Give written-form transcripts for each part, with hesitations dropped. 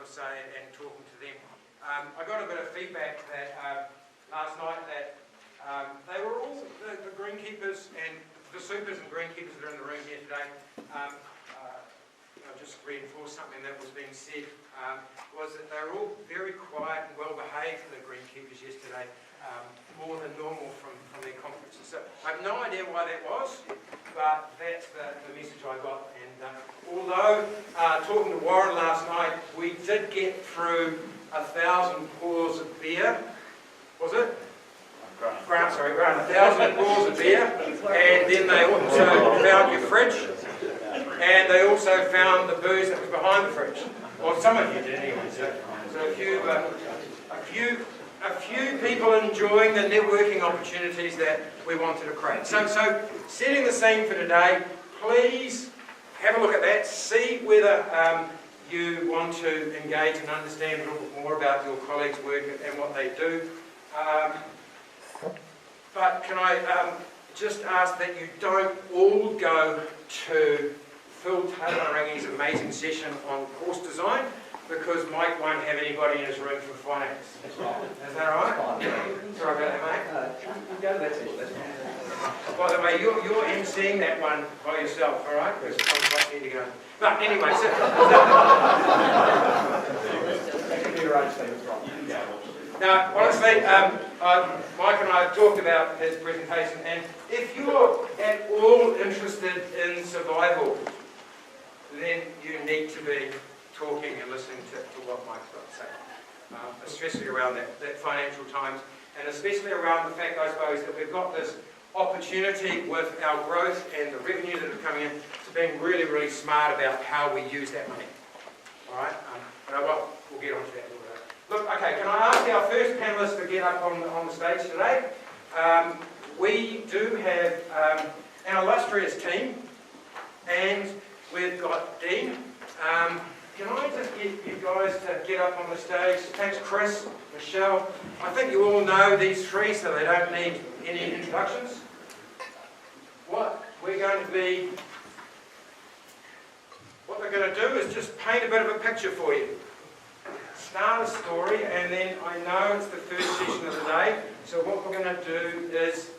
to say and talking to them. I got a bit of feedback that last night that they were all, the greenkeepers and the supers and greenkeepers that are in the room here today, I'll just reinforce something that was being said, was that they were all very quiet and well behaved, the greenkeepers yesterday, more than normal from their conferences. So I have no idea why that was, but that's the message I got. And although talking to Warren last night, we did get through 1,000 pours of beer, was it? Around 1,000 pours of beer, and then they also found your fridge, and they also found the booze that was behind the fridge. Well, some of you did anyway. So a few people enjoying the networking opportunities that we wanted to create. So setting the scene for today, please have a look at that, see whether you want to engage and understand a little bit more about your colleagues' work and what they do. But can I just ask that you don't all go to Phil Taylor-Rangi's amazing session on course design, because Mike won't have anybody in his room for finance. Is that all right? Sorry about that, mate. Go to that session. By the way, you're emceeing that one by yourself, all right? Because I'm quite need to go. But anyway, now, honestly, Mike and I have talked about his presentation, and if you're at all interested in survival, then you need to be talking and listening to what Mike's got to say, especially around that financial times, and especially around the fact, I suppose, that we've got this opportunity with our growth and the revenue that are coming in to being really, really smart about how we use that money. All right? We'll get onto that a little bit. Look, okay, can I ask our first panellist to get up on the stage today? We do have an illustrious team, and we've got Dean. Can I just get you guys to get up on the stage? Thanks, Chris, Michelle. I think you all know these three, so they don't need any introductions. What they're going to do is just paint a bit of a picture for you. Start a story, and then I know it's the first session of the day, so what we're going to do is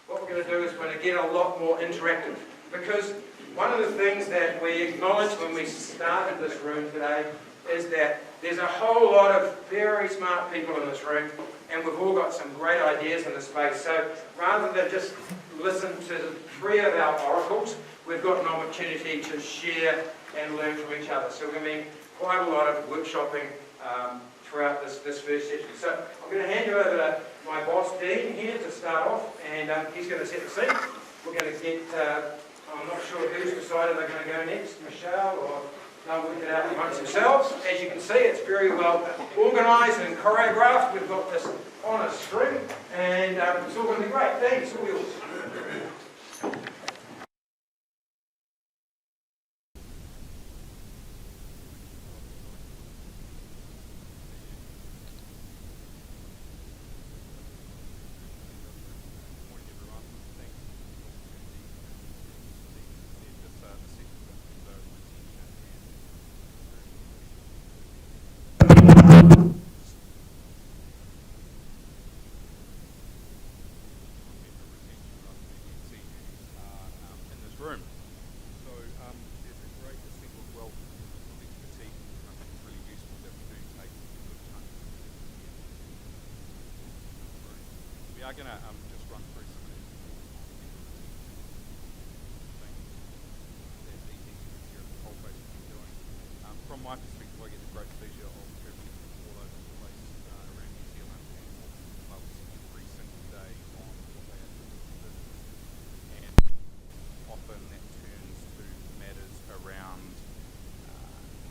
we're going to get a lot more interactive, because one of the things that we acknowledged when we started this room today is that there's a whole lot of very smart people in this room, and we've all got some great ideas in the space. So rather than just listen to three of our oracles, we've got an opportunity to share and learn from each other. So we're going to be quite a lot of workshopping throughout this first session. So I'm going to hand you over to my boss, Dean, here to start off, and he's going to set the scene. We're going to get, I'm not sure who's decided they're going to go next, Michelle, or they'll work it out amongst themselves. As you can see, it's very well organised and choreographed. We've got this on a string, and it's all going to be great. Dean, it's all yours. We are going to just run through some of the things that the executives here at the Coalface have been doing. From my perspective, I get the great pleasure of travelling all over the place around New Zealand and walking clubs every single day on what they are doing in business. And often that turns to matters around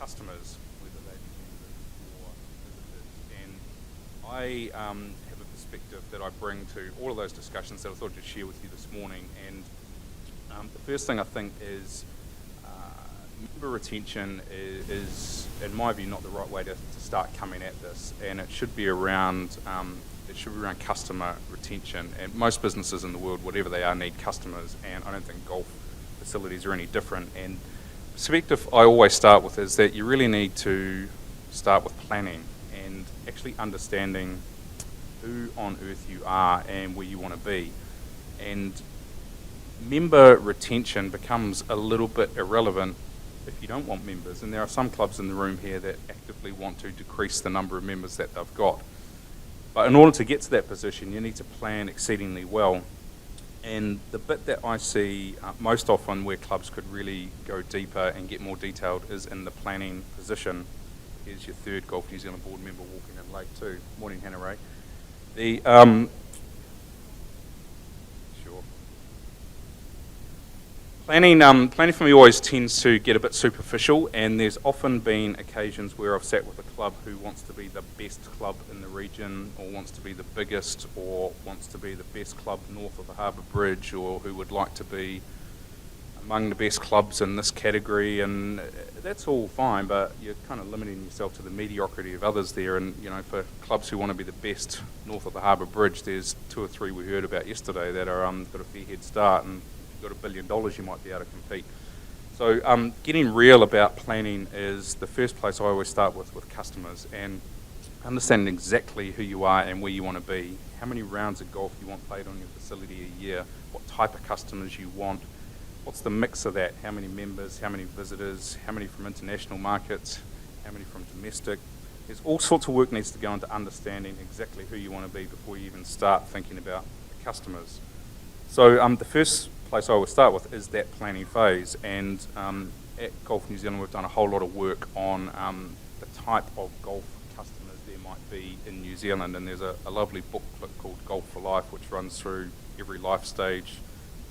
customers, whether they be members or visitors. And I have a perspective that I bring to all of those discussions that I thought I'd share with you this morning. And the first thing I think is member retention is, in my view, not the right way to start coming at this, and it should be around customer retention. And most businesses in the world, whatever they are, need customers, and I don't think golf facilities are any different. And perspective I always start with is that you really need to start with planning and actually understanding who on earth you are and where you want to be. And member retention becomes a little bit irrelevant if you don't want members. And there are some clubs in the room here that actively want to decrease the number of members that they've got. But in order to get to that position, you need to plan exceedingly well. And the bit that I see most often where clubs could really go deeper and get more detailed is in the planning position. Here's your third Golf New Zealand board member walking in late too. Morning, Hannah Ray. Planning for me always tends to get a bit superficial, and there's often been occasions where I've sat with a club who wants to be the best club in the region, or wants to be the biggest, or wants to be the best club north of the Harbour Bridge, or who would like to be among the best clubs in this category, and that's all fine, but you're kind of limiting yourself to the mediocrity of others there. And for clubs who want to be the best north of the Harbour Bridge, there's 2 or 3 we heard about yesterday that are got a fair head start, and got $1 billion, you might be able to compete. So getting real about planning is the first place I always start with customers, and understanding exactly who you are and where you want to be, how many rounds of golf you want played on your facility a year, what type of customers you want, what's the mix of that, how many members, how many visitors, how many from international markets, how many from domestic. There's all sorts of work needs to go into understanding exactly who you want to be before you even start thinking about the customers. So the first place I always start with is that planning phase, and at Golf New Zealand we've done a whole lot of work on the type of golf customers there might be in New Zealand, and there's a lovely booklet called Golf for Life which runs through every life stage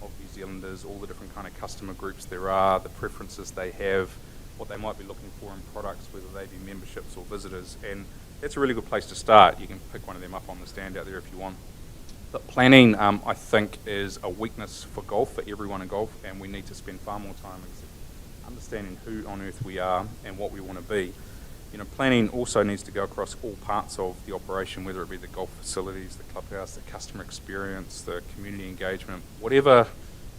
of New Zealanders, all the different kind of customer groups there are, the preferences they have, what they might be looking for in products, whether they be memberships or visitors, and that's a really good place to start. You can pick one of them up on the stand out there if you want. But planning, I think, is a weakness for golf, for everyone in golf, and we need to spend far more time understanding who on earth we are and what we want to be. Planning also needs to go across all parts of the operation, whether it be the golf facilities, the clubhouse, the customer experience, the community engagement, whatever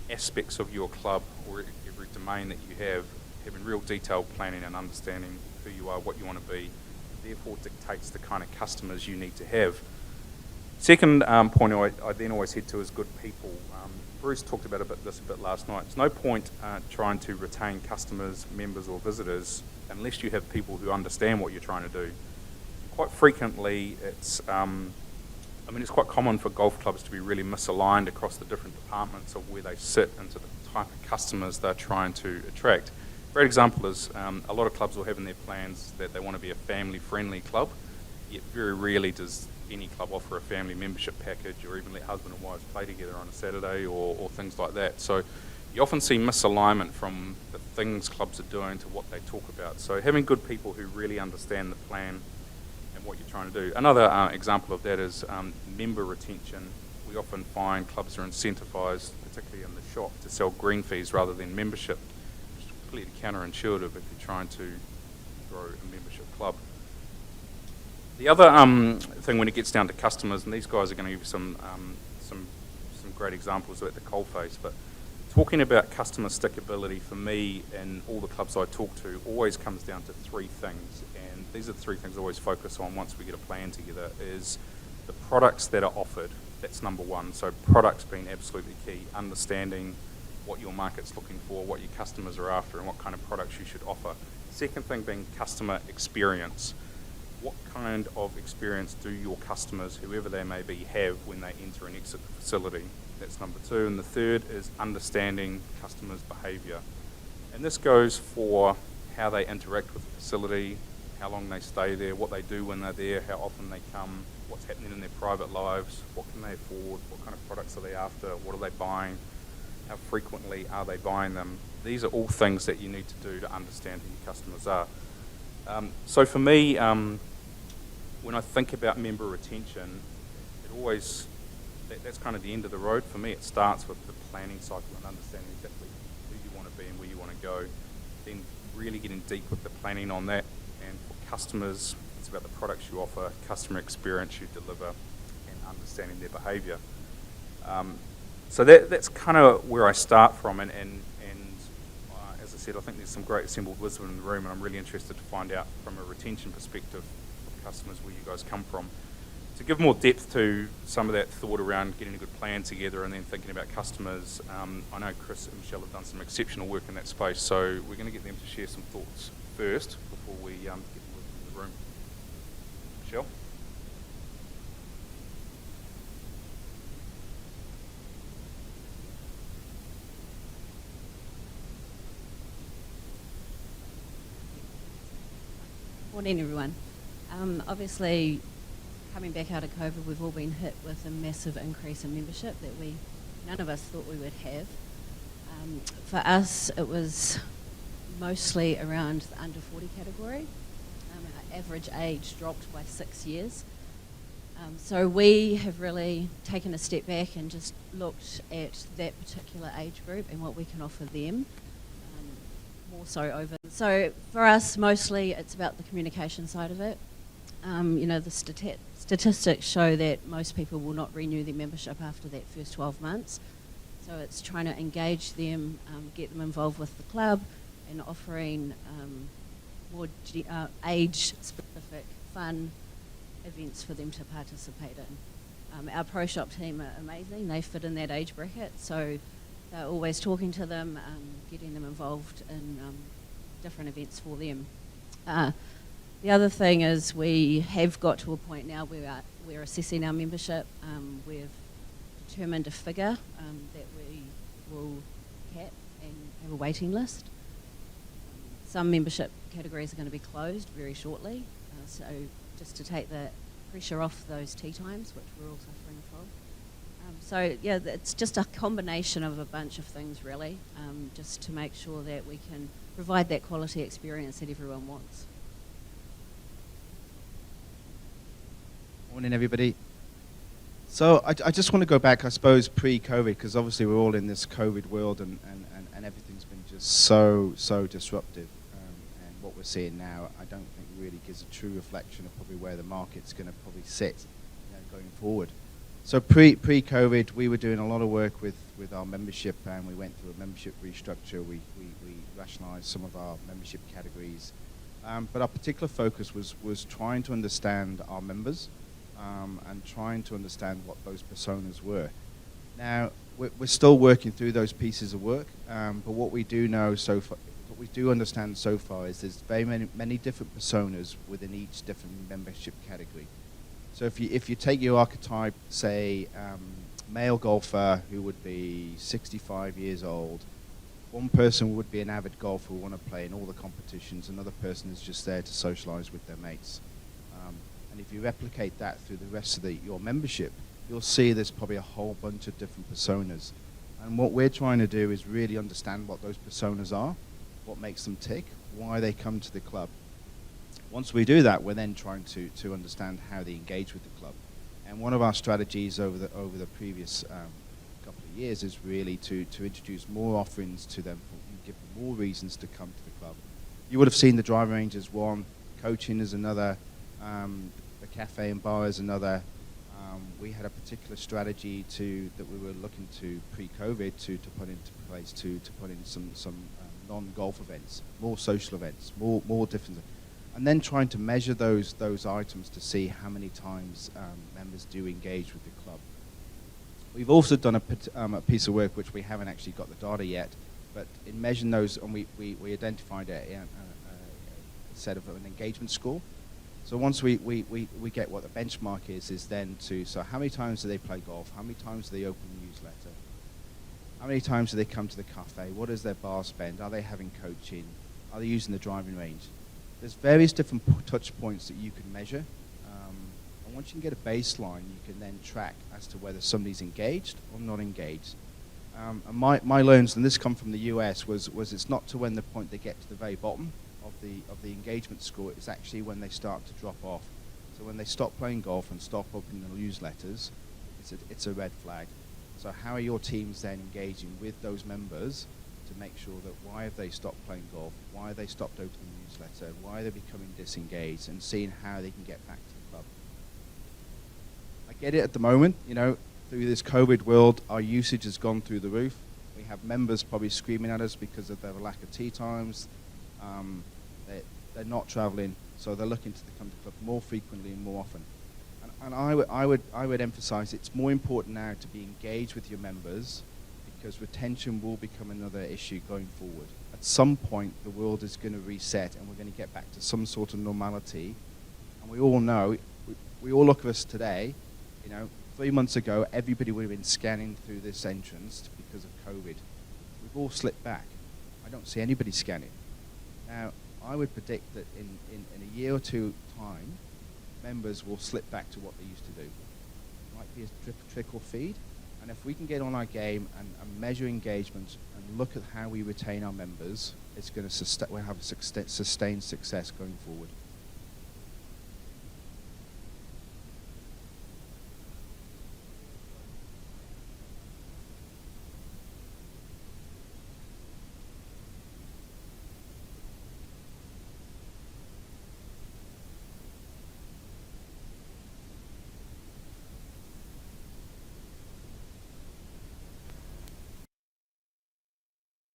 aspects of your club or every domain that you have, having real detailed planning and understanding who you are, what you want to be, therefore dictates the kind of customers you need to have. Second point I then always head to is good people. Bruce talked about this a bit last night. There's no point trying to retain customers, members or visitors unless you have people who understand what you're trying to do. Quite frequently it's quite common for golf clubs to be really misaligned across the different departments of where they sit into the type of customers they're trying to attract. A great example is a lot of clubs will have in their plans that they want to be a family-friendly club, yet very rarely does any club offer a family membership package or even let husband and wives play together on a Saturday or things like that. So you often see misalignment from the things clubs are doing to what they talk about. So having good people who really understand the plan and what you're trying to do. Another example of that is member retention. We often find clubs are incentivised, particularly in the shop, to sell green fees rather than membership, which is completely counterintuitive if you're trying to grow a membership club. The other thing when it gets down to customers, and these guys are going to give you some great examples at the coalface, but talking about customer stickability for me and all the clubs I talk to always comes down to 3 things, and these are the 3 things I always focus on once we get a plan together, is the products that are offered. That's number 1. So products being absolutely key, understanding what your market's looking for, what your customers are after, and what kind of products you should offer. Second thing being customer experience. What kind of experience do your customers, whoever they may be, have when they enter and exit the facility? That's number 2. And the third is understanding customers' behaviour. And this goes for how they interact with the facility, how long they stay there, what they do when they're there, how often they come, what's happening in their private lives, what can they afford, what kind of products are they after, what are they buying, how frequently are they buying them. These are all things that you need to do to understand who your customers are. So for me, when I think about member retention, that's kind of the end of the road. For me, it starts with the planning cycle and understanding exactly who you want to be and where you want to go. Then really getting deep with the planning on that. And for customers, it's about the products you offer, customer experience you deliver, and understanding their behaviour. So that's kind of where I start from. And as I said, I think there's some great assembled wisdom in the room, and I'm really interested to find out from a retention perspective of customers where you guys come from. To give more depth to some of that thought around getting a good plan together and then thinking about customers, I know Chris and Michelle have done some exceptional work in that space, so we're going to get them to share some thoughts first before we get the wisdom in the room. Michelle? Morning, everyone. Obviously, coming back out of COVID, we've all been hit with a massive increase in membership that none of us thought we would have. For us, it was mostly around the under 40 category. Our average age dropped by 6 years. So we have really taken a step back and just looked at that particular age group and what we can offer them. More so over. So for us, mostly it's about the communication side of it. The statistics show that most people will not renew their membership after that first 12 months. So it's trying to engage them, get them involved with the club, and offering more age-specific, fun events for them to participate in. Our Pro Shop team are amazing. They fit in that age bracket, so they're always talking to them, getting them involved in different events for them. The other thing is we have got to a point now where we're assessing our membership. We've determined a figure that we will cap and have a waiting list. Some membership categories are going to be closed very shortly, so just to take the pressure off those tea times, which we're all suffering from. So yeah, it's just a combination of a bunch of things really, just to make sure that we can provide that quality experience that everyone wants. Morning, everybody. So I just want to go back, I suppose, pre-COVID, because obviously we're all in this COVID world and everything's been just so disruptive. And what we're seeing now, I don't think really gives a true reflection of probably where the market's going to probably sit going forward. So pre-COVID, we were doing a lot of work with our membership, and we went through a membership restructure. We rationalised some of our membership categories. But our particular focus was trying to understand our members and trying to understand what those personas were. Now, we're still working through those pieces of work, but what we do know so far, what we do understand so far is there's very many different personas within each different membership category. So if you take your archetype, say, male golfer who would be 65 years old, one person would be an avid golfer who want to play in all the competitions, another person is just there to socialise with their mates. And if you replicate that through the rest of your membership, you'll see there's probably a whole bunch of different personas. And what we're trying to do is really understand what those personas are, what makes them tick, why they come to the club. Once we do that, we're then trying to understand how they engage with the club. And one of our strategies over the previous couple of years is really to introduce more offerings to them and give them more reasons to come to the club. You would have seen the driving range as one, coaching is another, the cafe and bar is another. We had a particular strategy that we were looking to pre-COVID to put into place to put in some non-golf events, more social events, more different, and then trying to measure those items to see how many times members do engage with the club. We've also done a piece of work which we haven't actually got the data yet, but in measuring those, and we identified a set of an engagement score. So once we get what the benchmark is then so how many times do they play golf? How many times do they open the newsletter? How many times do they come to the cafe? What is their bar spend? Are they having coaching? Are they using the driving range? There's various different touch points that you can measure. And once you can get a baseline, you can then track as to whether somebody's engaged or not engaged. And my learns, and this come from the US, was it's not to when the point they get to the very bottom of the engagement score, it's actually when they start to drop off. So when they stop playing golf and stop opening the newsletters, it's a red flag. So how are your teams then engaging with those members to make sure that why have they stopped playing golf, why have they stopped opening the newsletter, why are they becoming disengaged, and seeing how they can get back to the club. I get it at the moment, through this COVID world, our usage has gone through the roof. We have members probably screaming at us because of their lack of tea times. They're not travelling, so they're looking to come to the club more frequently and more often. And I would emphasise it's more important now to be engaged with your members, because retention will become another issue going forward. At some point, the world is going to reset, and we're going to get back to some sort of normality. And we all know, we all look at us today. 3 months ago, everybody would have been scanning through this entrance because of COVID. We've all slipped back. I don't see anybody scanning. Now, I would predict that in a year or two time, members will slip back to what they used to do. It might be a trickle feed, and if we can get on our game and measure engagement and look at how we retain our members, it's going to we'll have sustained success going forward.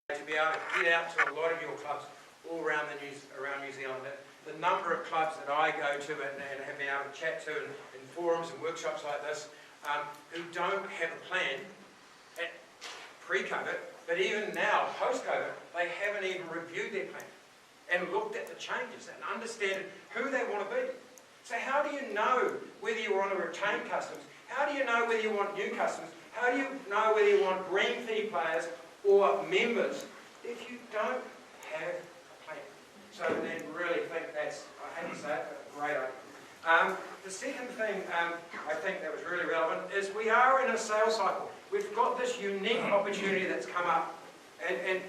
To be able to get out to a lot of your clubs all around New Zealand. The number of clubs that I go to and have been able to chat to in forums and workshops like this, who don't have a plan at pre-COVID, but even now, post-COVID, they haven't even reviewed their plan and looked at the changes and understand who they want to be. So how do you know whether you want to retain customers? How do you know whether you want new customers? How do you know whether you want green fee players or members if you don't have a plan? So then really think that's, I hate to say it, but a great idea. The second thing I think that was really relevant is we are in a sales cycle. We've got this unique opportunity that's come up, and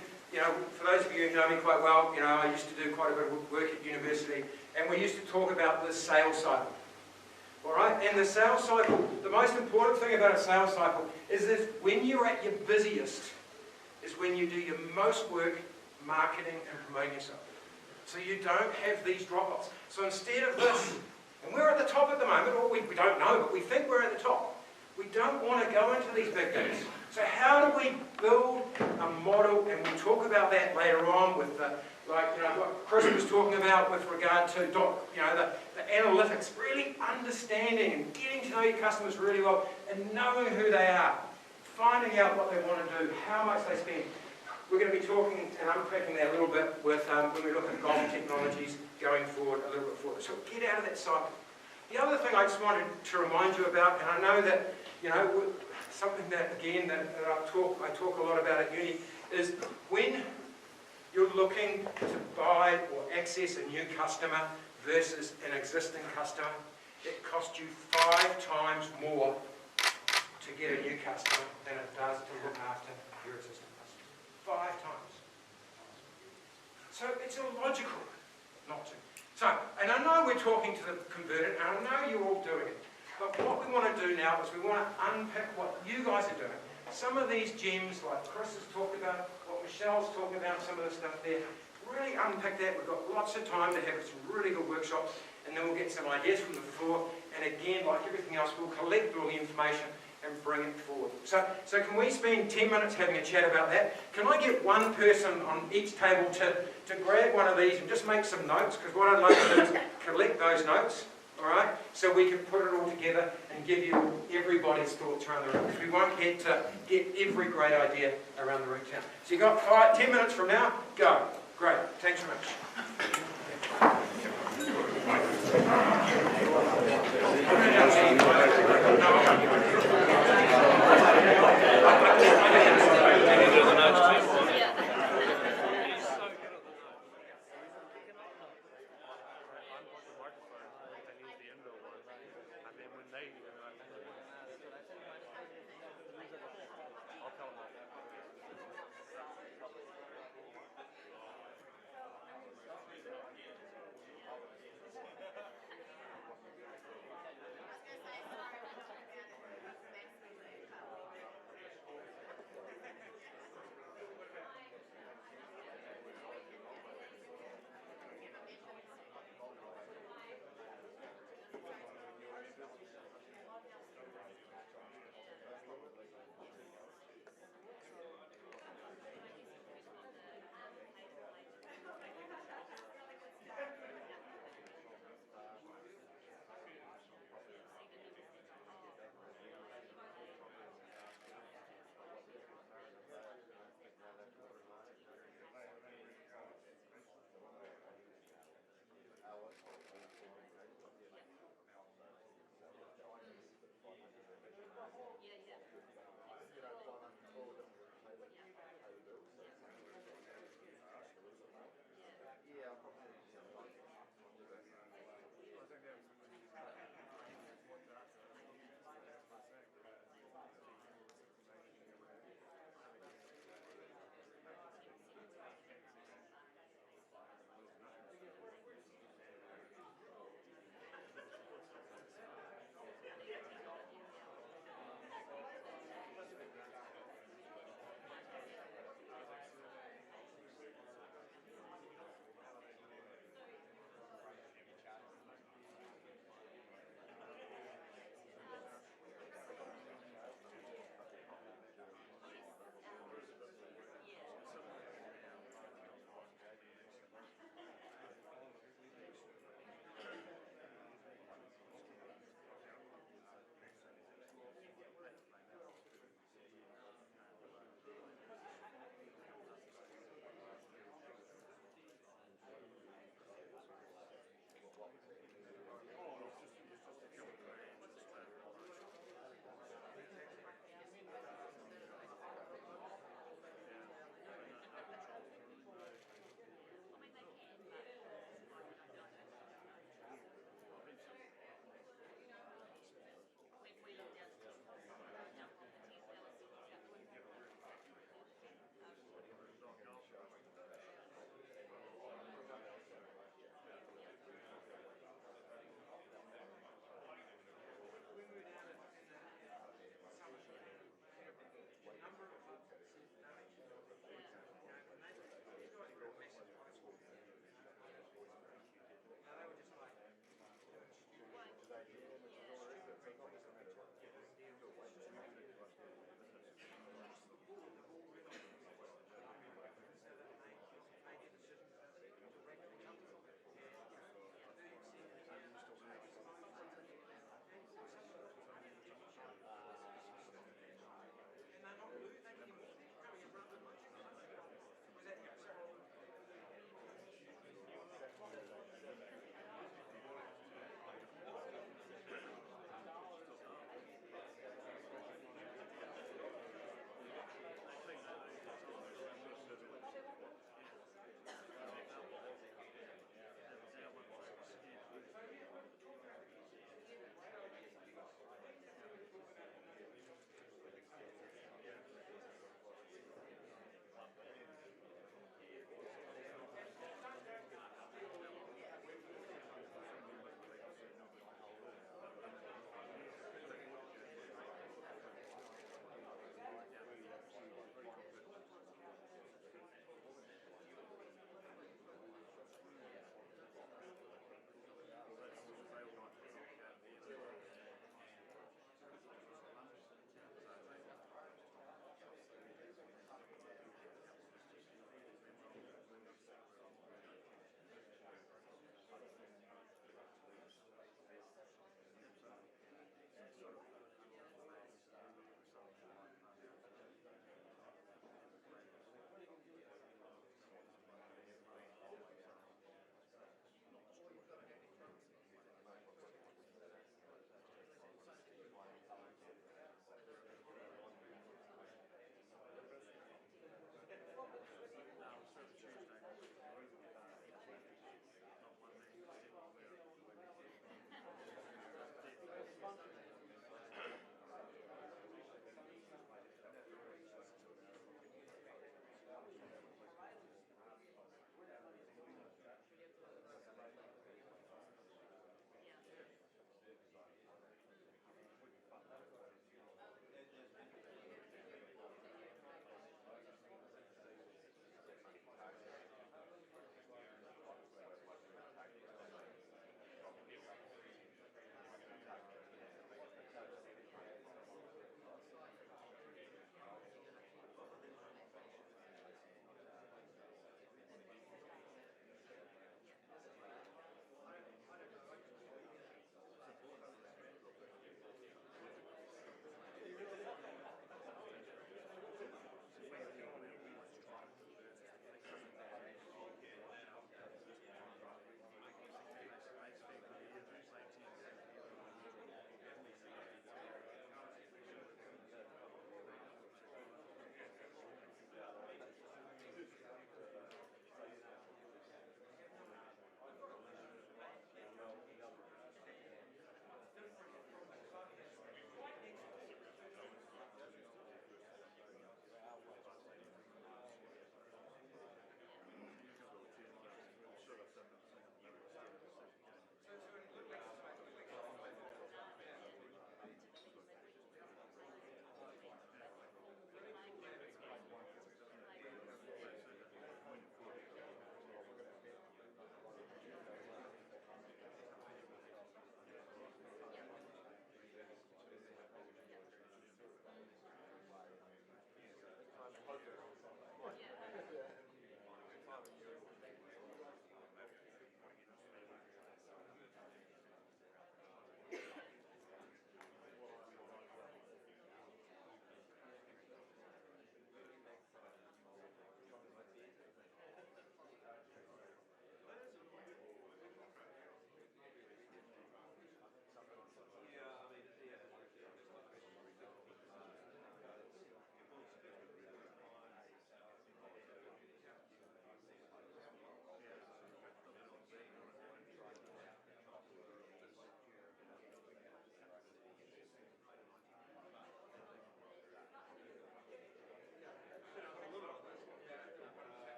for those of you who know me quite well, I used to do quite a bit of work at university, and we used to talk about this sales cycle. All right, and the sales cycle, the most important thing about a sales cycle is that when you're at your busiest, is when you do your most work marketing and promoting yourself. So you don't have these drop-offs. So instead of this, and we're at the top at the moment, or we don't know, but we think we're at the top. We don't want to go into these big things. So how do we build a model, and we'll talk about that later on with what Chris was talking about with regard to the analytics, really understanding and getting to know your customers really well and knowing who they are, finding out what they want to do, how much they spend. We're going to be talking and unpacking that a little bit with when we look at golf technologies going forward a little bit further. So get out of that cycle. The other thing I just wanted to remind you about, and I know that something that again that I talk a lot about at uni, is when you're looking to buy or access a new customer versus an existing customer, it costs you 5 times more to get a new customer than it does to look after your existing customers. 5 times. So it's illogical not to. So, and I know we're talking to the converted, and I know you're all doing it, but what we want to do now is we want to unpick what you guys are doing. Some of these gems, like Chris has talked about, what Michelle's talking about, some of the stuff there, really unpick that. We've got lots of time to have some really good workshops, and then we'll get some ideas from the floor, and again, like everything else, we'll collect all the information and bring it forward. So can we spend 10 minutes having a chat about that? Can I get one person on each table to grab one of these and just make some notes? Because what I'd like to do is collect those notes, all right? So we can put it all together and give you everybody's thoughts around the room. Because we won't get every great idea around the room town. So you've got 10 minutes from now, go. Great, thanks very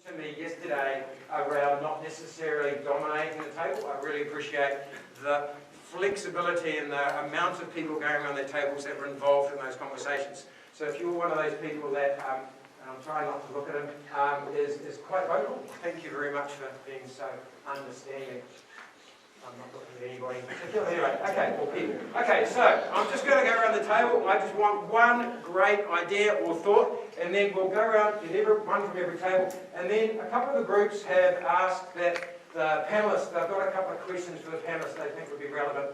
To me yesterday around not necessarily dominating the table. I really appreciate the flexibility and the amount of people going around their tables that were involved in those conversations. So if you're one of those people that, and I'm trying not to look at him, is quite vocal, thank you very much for being so understanding. I'm not looking at anybody in particular. Anyway, okay, or people. Okay, so I'm just going to go around the table. I just want one great idea or thought, and then we'll go around, get one from every table. And then a couple of the groups have asked that the panellists, they've got a couple of questions for the panellists they think would be relevant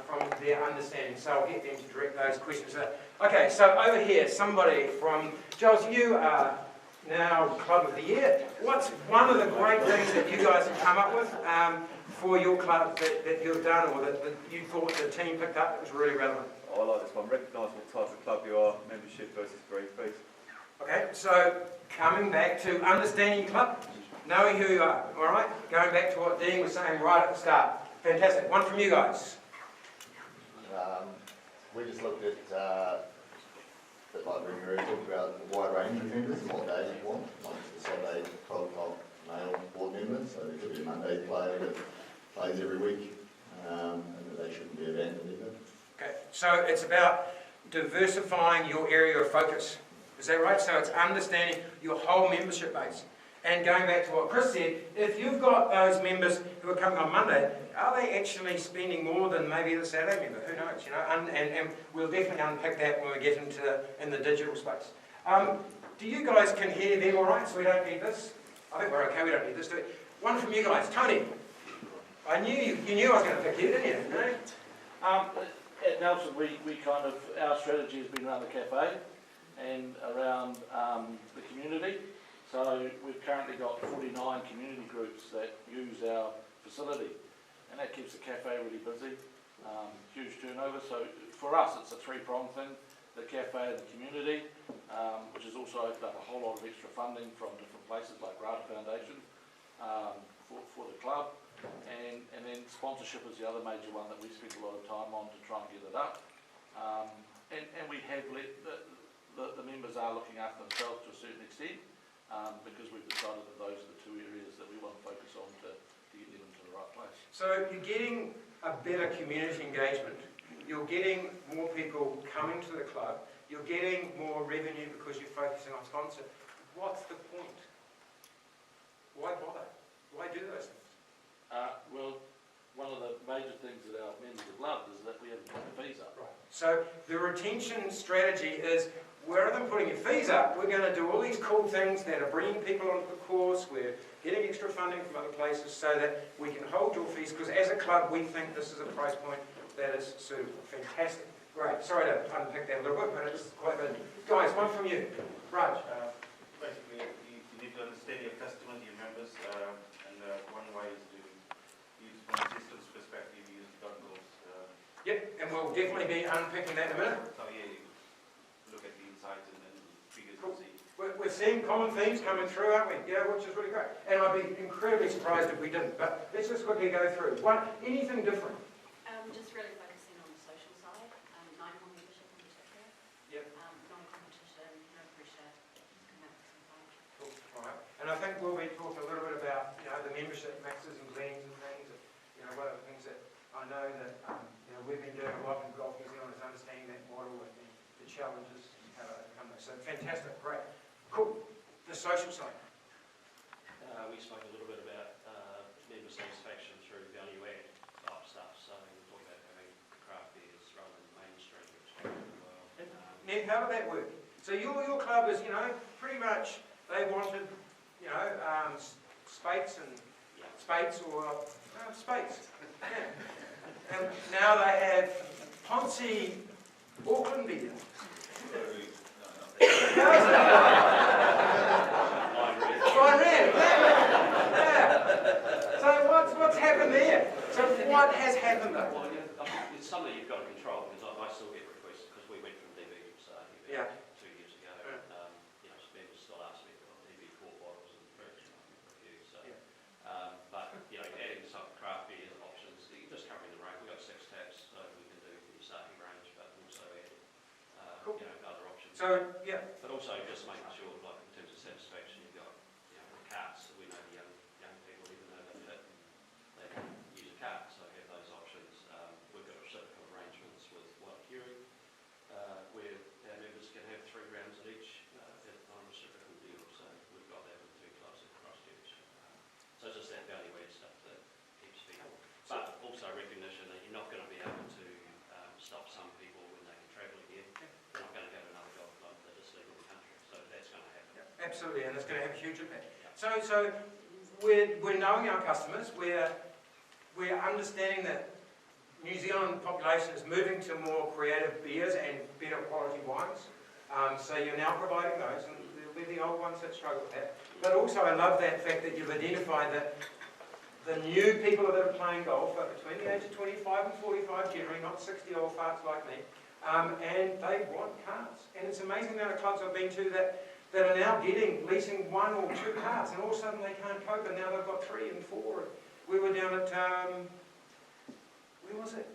from their understanding. So I'll get them to direct those questions. Okay, so over here, somebody from, Giles, you are now Club of the Year. What's one of the great things that you guys have come up with for your club that you've done, or that you thought the team picked up that was really relevant? I like this one. Recognise what type of club you are, membership versus brief, please. Okay, so coming back to understanding your club, knowing who you are, all right? Going back to what Dean was saying right at the start. Fantastic. One from you guys. We just looked at, like we talked about the wide range of members and what days you want. Amongst the Saturday protocol male board members, so there could be a Monday player that plays every week, and that they shouldn't be abandoned either. Okay, so it's about diversifying your area of focus. Is that right? So it's understanding your whole membership base. And going back to what Chris said, if you've got those members who are coming on Monday, are they actually spending more than maybe the Saturday member? Who knows? You know, and we'll definitely unpick that when we get in the digital space. Do you guys can hear them all right? So we don't need this. I think we're okay. We don't need this. Do we? One from you guys, Tony. I knew you knew I was going to pick you, didn't you? No? At Nelson, we kind of, our strategy has been around the cafe and around the community. So we've currently got 49 community groups that use our facility, and that keeps the cafe really busy. Huge turnover. So for us, it's a three-pronged thing: the cafe and the community, which has also opened up a whole lot of extra funding from different places like Rata Foundation for the club, and then sponsorship is the other major one that we spend a lot of time on to try and get it up. And we have let the members are looking after themselves to a certain extent. Because we've decided that those are the two areas that we want to focus on to get them into the right place. So you're getting a better community engagement. You're getting more people coming to the club. You're getting more revenue because you're focusing on sponsor. What's the point? Why bother? Why do those things? Well, one of the major things that our members have loved is that we haven't put the fees up. Right. So the retention strategy is, rather than putting your fees up, we're going to do all these cool things that are bringing people onto the course. We're getting extra funding from other places so that we can hold your fees, because as a club we think this is a price point that is suitable. Fantastic. Great. Sorry to unpick that a little bit, but it's quite good. Guys, one from you. Raj. Basically, you need to understand your customer, your members, and one way is to use, from a systems perspective, use dongles. Yep, and we'll definitely be unpicking that in a minute. So yeah, you look at the insights and figures Cool. and see. We're seeing common themes coming through, aren't we? Yeah, which is really great. And I'd be incredibly surprised if we didn't. But let's just quickly go through. Anything different? Just really focusing on the social side, night-long membership in particular. Yep. Non-competition, no pressure, just come out with some fun. Cool. All right. And I think we'll be talking a little bit about, the membership maxes and blends and things. One of the things that I know that we've been doing a lot in Golf New Zealand is understanding that model and the challenges and how to overcome those. So fantastic, great, cool. The social side. We spoke a little bit about member satisfaction through value add type stuff. So we talked about having craft beers rather than mainstream, which is really well. Ned, how did that work? So your club is, pretty much they wanted, Spates and Spates or Spates. Yeah. And now they have Ponzi Auckland beer. Fine red. Yeah. So what's happened there? So what has happened though? Well, it's something you've got to control, because I still get requests, because we went from Davies 2 years ago. Members still ask me for DB4 bottles and fridge, and I can refuse. So, but adding some craft beer options, you're just covering the range. We've got 6 taps, so we can do the starting range, but also add other options. So yeah. But also just making sure, like in terms of satisfaction, you've got the carts. We know the young people, even though they're fit, they can use a cart, so have those options. We've got reciprocal arrangements with Waikato, where our members can have 3 rounds at each on a reciprocal deal. So we've got that with 2 clubs across each. So it's just that value-add stuff that keeps people. But also recognition that you're not going to be able to stop some people when they can travel again. They're not going to go to another golf club that is legal in the country. So that's going to happen. Yeah, absolutely, and it's going to have a huge impact. So we're knowing our customers. We're understanding that New Zealand population is moving to more creative beers and better quality wines. So you're now providing those, and there'll be the old ones that struggle with that. But also I love that fact that you've identified that the new people that are playing golf are between the age of 25 and 45 generally, not 60-old farts like me, and they want carts. And it's amazing the amount of clubs I've been to that are now leasing 1 or 2 carts, and all of a sudden they can't cope, and now they've got 3 and 4. We were down at, where was it?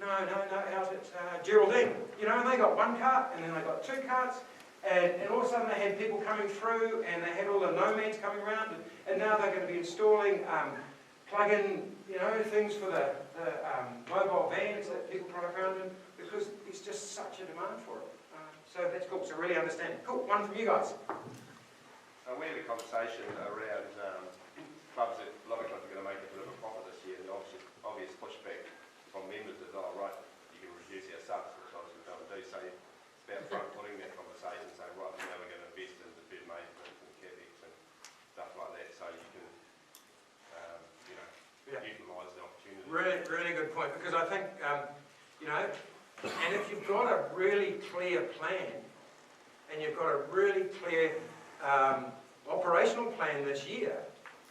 No, out at Geraldine, and they got 1 cart, and then they got 2 carts, and all of a sudden they had people coming through, and they had all the nomads coming around, and now they're going to be installing plug-in, things for the mobile vans that people drive around in, because there's just such a demand for it. So that's cool, so really understanding. Cool, one from you guys. We had a conversation around clubs that a lot of clubs are going to make a bit of a profit this year, and the obvious pushback from members is, oh right, you can reduce our subs, which obviously we don't do, so it's about front-footing that conversation, saying right, now we're going to invest in deferred maintenance and CapEx and stuff like that, so you can utilise the opportunity. Really, really good point, because I think, and if you've got a really clear plan, and you've got a really clear operational plan this year,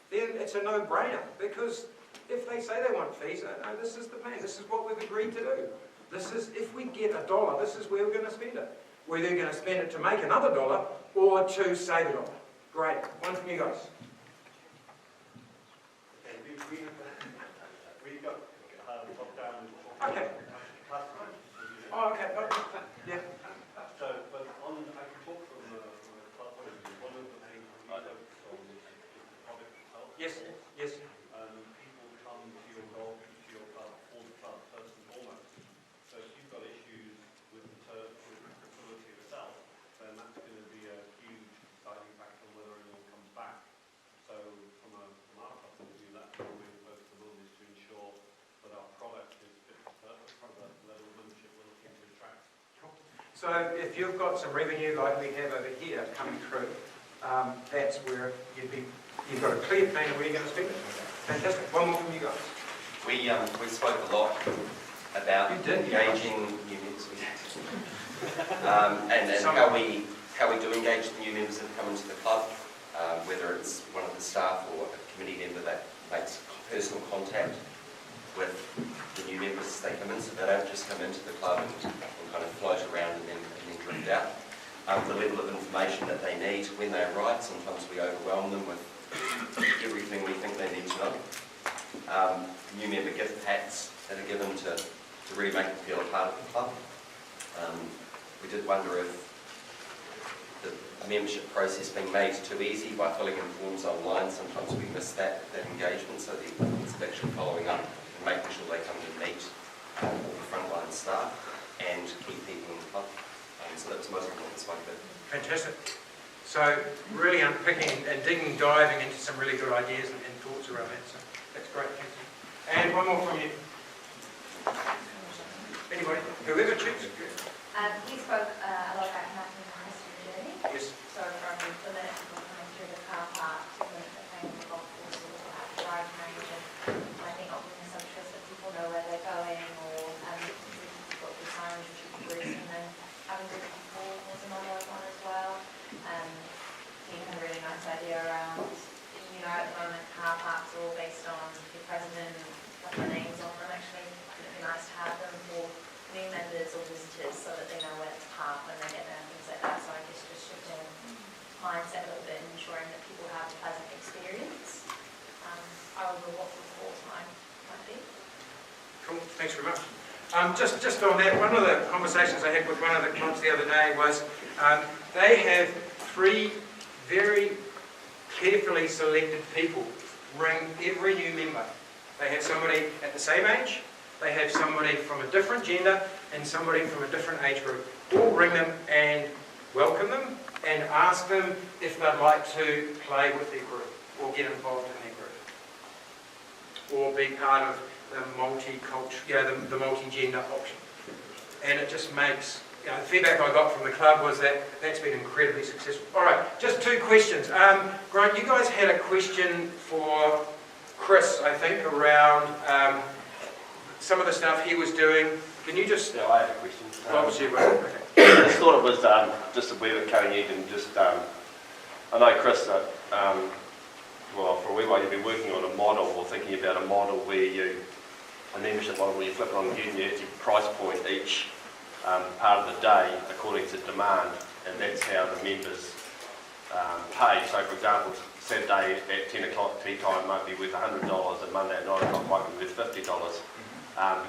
then it's a no-brainer, because if they say they want fees, no, this is the plan, this is what we've agreed to do. This is, if we get $1, this is where we're going to spend it. We're either going to spend it to make another $1 or to save $1. Great, one from you guys. We've got top-down. Okay. Oh, okay. Yeah. So, but I can talk from a club point of view. One of the things we focus on is the product itself. Yes. People come to your golf, to your club, for the club first and foremost. So if you've got issues with the turf, with the facility itself, then that's going to be a huge deciding factor on whether anyone comes back. So from our club point of view, that's what we're focused on, is to ensure that our product is fit for purpose for the level of membership we're looking to attract. So if you've got some revenue like we have over here coming through, that's where you've got a clear plan of where you're going to spend it. Fantastic. One more from you guys. We spoke a lot about engaging new members, and how we do engage the new members that come into the club, whether it's one of the staff or a committee member that makes personal contact with the new members as they come in, so they don't just come into the club and kind of float around and then drift out. The level of information that they need when they arrive, sometimes we overwhelm them with everything we think they need to know. New member gift packs that are given to really make them feel a part of the club. We did wonder if the membership process being made too easy by filling in forms online. Sometimes we miss that engagement, so the importance of actually following up and making sure they come to meet all the frontline staff and keep people in the club. So that's most important spoke about. Fantastic. So really unpicking and diving into some really good ideas and thoughts around that. So that's great. Thank you. And one more from you. Anybody? Whoever chooses. You spoke a lot about mapping the customer journey. Yes. So from the minute people coming through the car park to the minute they're paying the golf course or at the driving range, and I think often there's some trust that people know where they're going, or we've got the signs which should be greasing, and then having good people was another one as well. You had a really nice idea around, at the moment car parks are all based on your president, a couple of names on them. Actually, it'd be nice to have them for new members or visitors so that they know where to park when they get there and things like that. So I guess just shifting mindset a little bit and ensuring that people have a pleasant experience. I don't know what the thought might be. Cool, thanks very much. Just on that, one of the conversations I had with one of the clubs the other day was they have 3 very carefully selected people ring every new member. They have somebody at the same age, they have somebody from a different gender, and somebody from a different age group. All ring them and welcome them and ask them if they'd like to play with their group or get involved in their group or be part of the multicultural, the multi-gender option. And it just makes, the feedback I got from the club was that that's been incredibly successful. All right, just 2 questions. Grant, you guys had a question for Chris, I think, around some of the stuff he was doing. Can you just... Yeah, I had a question. Obviously, okay. I just thought it was just a wee bit cutting-edge and just, I know Chris, well, for a wee while you've been working on a model or thinking about a model where a membership model where you flip it on Nguyen, you actually price point each part of the day according to demand, and that's how the members pay. So, for example, Saturday at 10 o'clock tea time might be worth $100 and Monday at 9 o'clock might be worth $50.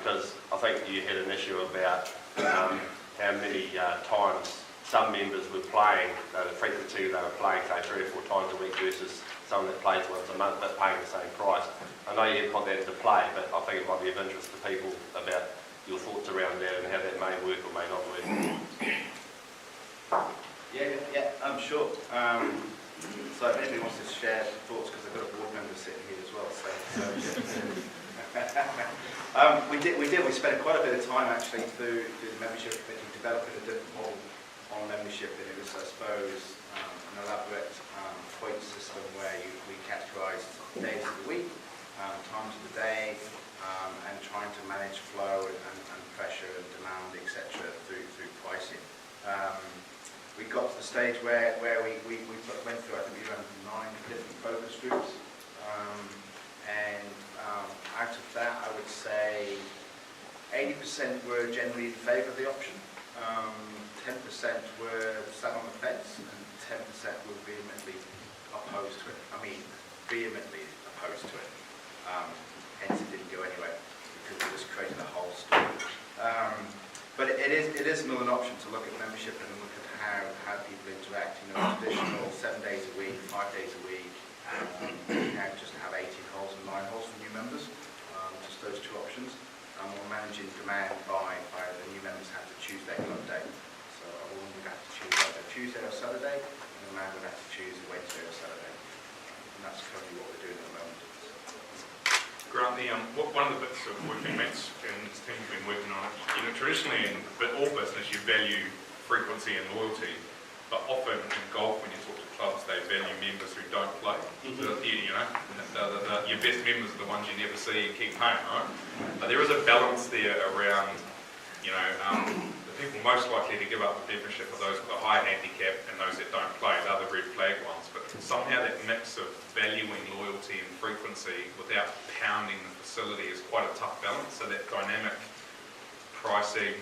Because I think you had an issue about how many times some members were playing, the frequency they were playing, say 3 or 4 times a week versus someone that plays once a month but paying the same price. I know you haven't put that into play, but I think it might be of interest to people about your thoughts around that and how that may work or may not work. Yeah, I'm sure. So if anybody wants to share thoughts, because I've got a board member sitting here as well. We spent quite a bit of time actually through the membership committee developing a different model on membership, and it was, I suppose, an elaborate point system where we categorised days of the week, times of the day, and trying to manage flow and pressure and demand, etc. through pricing. We got to the stage where we went through, I think we ran 9 different focus groups, and out of that I would say 80% were generally in favour of the option, 10% were sat on the fence, and 10% were vehemently opposed to it. I mean, vehemently opposed to it. Hence it didn't go anywhere, because it just created a whole story. But it is another option to look at membership and look at how people interact. Traditional 7 days a week, 5 days a week, now just have 18 holes and 9 holes for new members. Just those 2 options. We're managing demand by the new members have to choose their club day. So a woman would have to choose either Tuesday or Saturday, and a man would have to choose a Wednesday or Saturday. And that's currently what we're doing at the moment. Grant, one of the bits of working Matt's and his team have been working on, traditionally in all business you value frequency and loyalty, but often in golf when you talk to clubs they value members who don't play. Your best members are the ones you never see and keep paying, right? But there is a balance there around, the people most likely to give up the membership are those with a high handicap and those that don't play, they're the red flag ones. But somehow that mix of valuing loyalty and frequency without pounding the facility is quite a tough balance. So that dynamic pricing,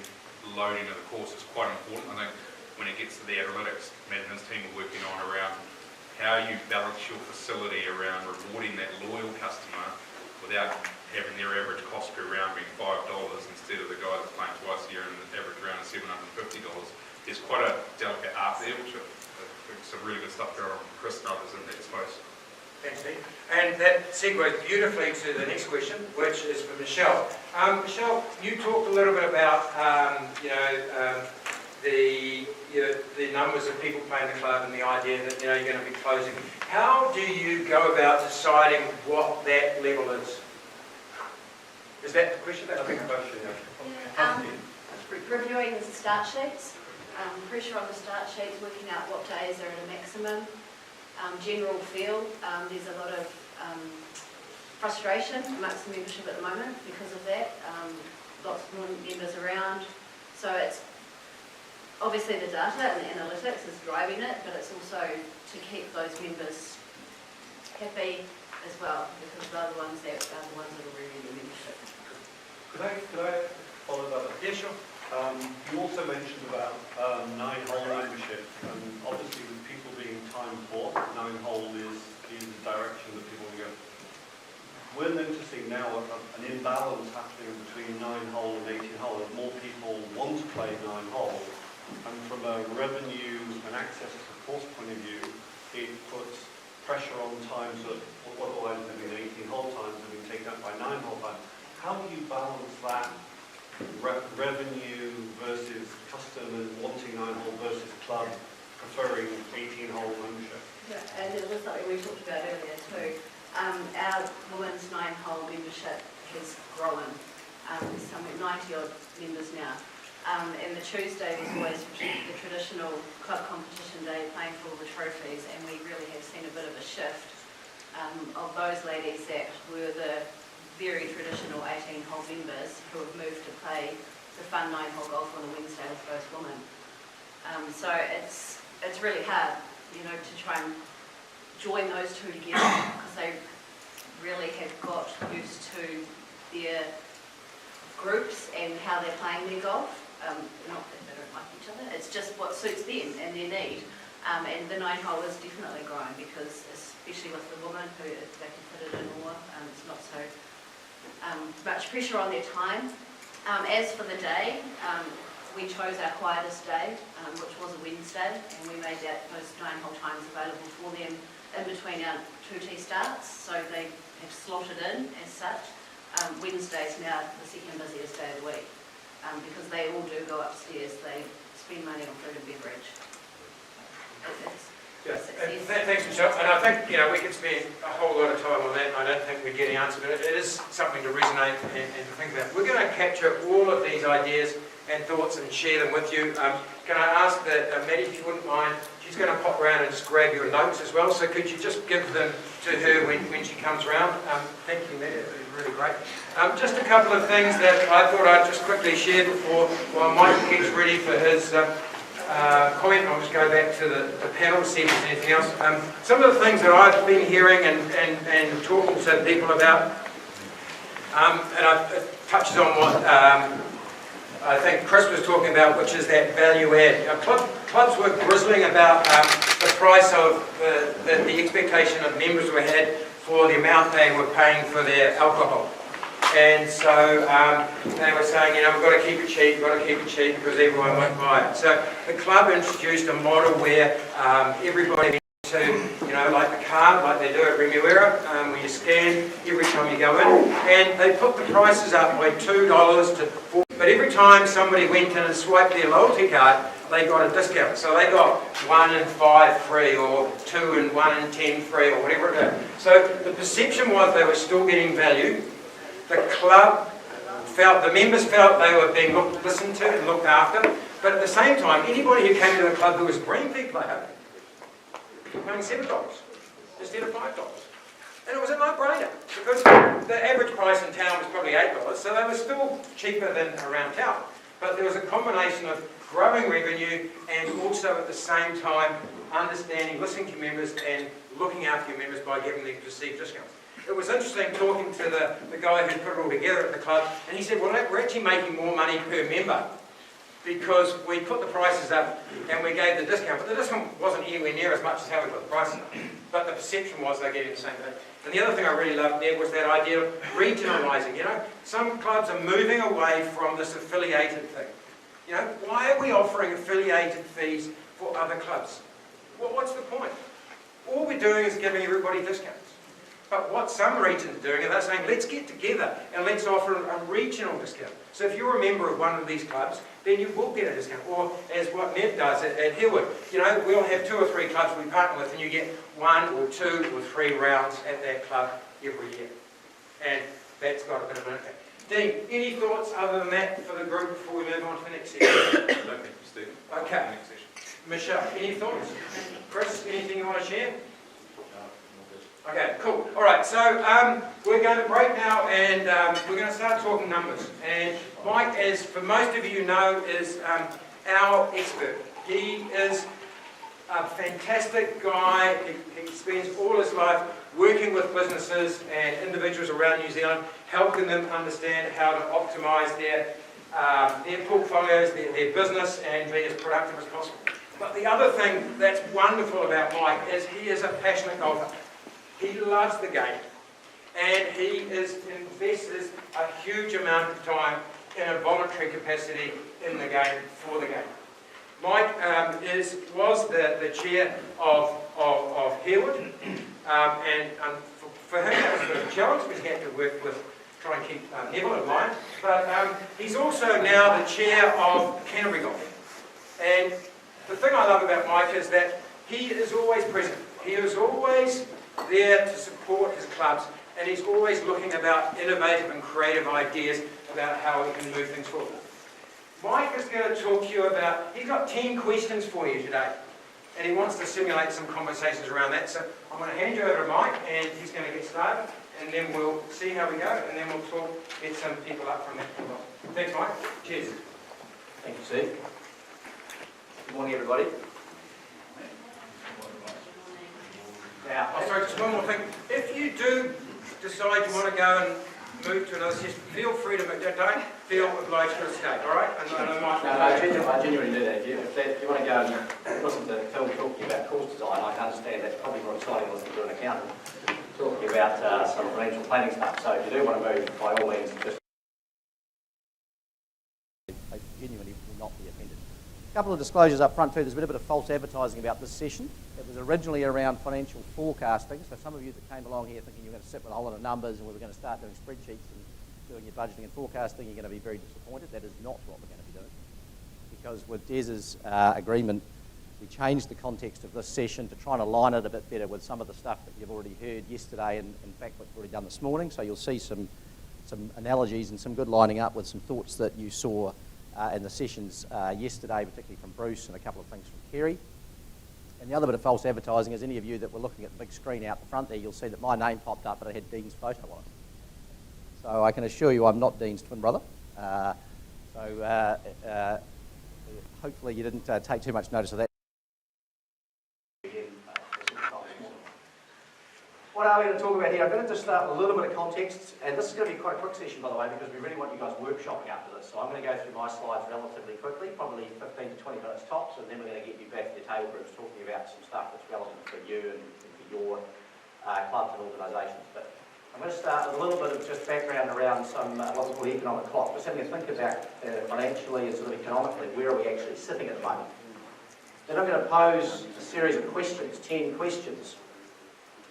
loading of the course is quite important. I think when it gets to the analytics, Matt and his team are working on around how you balance your facility around rewarding that loyal customer without having their average cost per round being $5 instead of the guy that's playing twice a year and the average round is $750. There's quite a delicate art there, which I think some really good stuff going on from Chris and others in that space. Thanks, Steve. And that segues beautifully to the next question, which is for Michelle. Michelle, you talked a little bit about, the numbers of people playing the club and the idea that, you're going to be closing. How do you go about deciding what that level is? Is that the question? I think I both should know. Reviewing the start sheets, pressure on the start sheets, working out what days are at a maximum. General feel, there's a lot of frustration amongst the membership at the moment because of that. Lots more members around. So it's obviously the data and the analytics is driving it, but it's also to keep those members happy as well, because they're the ones that are really the membership. Could I follow that up? Yeah, sure. You also mentioned about 9-hole membership, and obviously with people being time poor, 9-hole is the direction that people go. We're noticing now an imbalance happening between 9-hole and 18-hole, as more people want to play 9-hole, and from a revenue and access to course point of view, it puts pressure preferring 18-hole membership? Yeah, and it was something we talked about earlier too. Our women's 9-hole membership has grown. There's somewhere 90 odd members now. And the Tuesday was always the traditional club competition day, playing for all the trophies, and we really have seen a bit of a shift of those ladies that were the very traditional 18-hole members who have moved to play the fun 9-hole golf on a Wednesday with those women. So it's really hard, you know, to try and join those two together because they really have got used to their groups and how they're playing their golf. Not that they don't like each other, it's just what suits them and their need. And the 9-hole is definitely growing because, especially with the women who they can fit it in more, it's not so much pressure on their time. As for the day, we chose our quietest day, which was a Wednesday, and we made those 9-hole times available for them in between our 2T starts, so they have slotted in as such. Wednesday's now the second busiest day of the week, because they all do go upstairs, they spend money on food and beverage. Thanks, Michelle. And I think, you know, we could spend a whole lot of time on that, and I don't think we'd get the answer, but it is something to resonate and to think about. We're going to capture all of these ideas and thoughts and share them with you. Can I ask that Maddie, if you wouldn't mind, she's going to pop around and just grab your notes as well, so could you just give them to her when she comes around? Thank you, Maddie, it was really great. Just a couple of things that I thought I'd just quickly share before while Mike gets ready for his comment. I'll just go back to the panel to see if there's anything else. Some of the things that I've been hearing and talking to people about, and it touches on what I think Chris was talking about, which is that value add. Clubs were grizzling about the price of the expectation of members were had for the amount they were paying for their alcohol. And so they were saying, you know, we've got to keep it cheap, because everyone won't buy it. So the club introduced a model where everybody to, you know, like the card, like they do at Remuera, where you scan every time you go in, and they put the prices up by $2 to $4. But every time somebody went in and swiped their loyalty card, they got a discount. So they got 1 in 5 free, or 2 in 1 in 10 free, or whatever it is. So the perception was they were still getting value. The club felt, the members felt they were being listened to and looked after, but at the same time, anybody who came to the club who was a Green Fee player was paying $7 instead of $5. And it was a no-brainer, because the average price in town was probably $8, so they were still cheaper than around town. But there was a combination of growing revenue and also at the same time understanding, listening to members and looking after your members by giving them perceived discounts. It was interesting talking to the guy who put it all together at the club, and he said, well, we're actually making more money per member because we put the prices up and we gave the discount, but the discount wasn't anywhere near as much as how we put the prices up. But the perception was they're getting the same thing. And the other thing I really loved there was that idea of regionalising. You know, some clubs are moving away from this affiliated thing. You know, why are we offering affiliated fees for other clubs? Well, what's the point? All we're doing is giving everybody discounts. But what some regions are doing is they're saying, let's get together and let's offer a regional discount. So if you're a member of one of these clubs, then you will get a discount. Or as what Nev does at Hillwood, you know, we'll have 2 or 3 clubs we partner with and you get 1 or 2 or 3 rounds at that club every year. And that's got a bit of an impact. Dean, any thoughts other than that for the group before we move on to the next session? No, thank you, Stephen. Okay. Next session. Michelle, any thoughts? Chris, anything you want to share? Okay, cool. All right, so we're going to break now and we're going to start talking numbers. And Mike, as for most of you know, is our expert. He is a fantastic guy. He spends all his life working with businesses and individuals around New Zealand, helping them understand how to optimise their portfolios, their business, and be as productive as possible. But the other thing that's wonderful about Mike is he is a passionate golfer. He loves the game, and he invests a huge amount of time in a voluntary capacity in the game, for the game. Mike was the chair of Hillwood, and for him that was a bit of a challenge because he had to try and keep Neville in line. But he's also now the chair of Canterbury Golf, and the thing I love about Mike is that he is always present. He is always there to support his clubs, and he's always looking about innovative and creative ideas about how we can move things forward. Mike is going to talk to you about, he's got 10 questions for you today, and he wants to simulate some conversations around that. So I'm going to hand you over to Mike, and he's going to get started, and then we'll see how we go, and then we'll talk, get some people up from that. Thanks, Mike. Cheers. Thank you, Steve. Good morning, everybody. Now, oh, sorry, just one more thing. If you do decide you want to go and move to another session, feel free to move. Don't feel obliged to stay, all right? I genuinely do that. If you want to go and listen to Phil talking about course design, I can understand that's probably more exciting than listening to an accountant talking about some financial planning stuff. So if you do want to move, by all means, just... I genuinely will not be offended. A couple of disclosures up front too. There's been a bit of false advertising about this session. It was originally around financial forecasting, so some of you that came along here thinking you were going to sit with a whole lot of numbers and we were going to start doing spreadsheets and doing your budgeting and forecasting, you're going to be very disappointed. That is not what we're going to be doing. Because with Des's agreement, we changed the context of this session to try and align it a bit better with some of the stuff that you've already heard yesterday and in fact what we've already done this morning. So you'll see some analogies and some good lining up with some thoughts that you saw in the sessions yesterday, particularly from Bruce and a couple of things from Kerry. And the other bit of false advertising is any of you that were looking at the big screen out the front there, you'll see that my name popped up, but I had Dean's photo on it. So I can assure you I'm not Dean's twin brother. Hopefully you didn't take too much notice of that. What are we going to talk about here? I'm going to just start with a little bit of context, and this is going to be quite a quick session, by the way, because we really want you guys workshopping after this. So I'm going to go through my slides relatively quickly, probably 15 to 20 minutes tops, and then we're going to get you back to your table groups talking about some stuff that's relevant for you and for your clubs and organisations. But I'm going to start with a little bit of just background around some what we call the economic clock, just having a think about financially and sort of economically, where are we actually sitting at the moment. Then I'm going to pose a series of questions, 10 questions.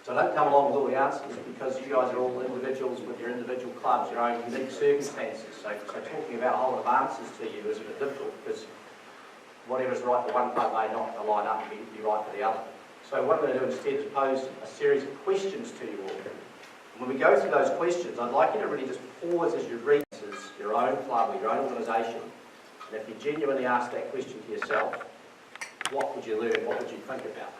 So don't come along with all the answers because you guys are all individuals with your individual clubs, your own unique circumstances. So talking about a whole lot of answers to you is a bit difficult because whatever's right for one club may not align up and be right for the other. So what I'm going to do instead is pose a series of questions to you all. And when we go through those questions, I'd like you to really just pause as you read this as your own club or your own organisation. And if you genuinely ask that question to yourself, what would you learn? What would you think about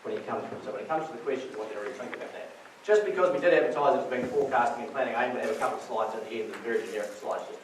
when you come through? So when it comes to the questions, I want you to really think about that. Just because we did advertise it as being forecasting and planning, I am going to have a couple of slides at the end, the very generic slides, just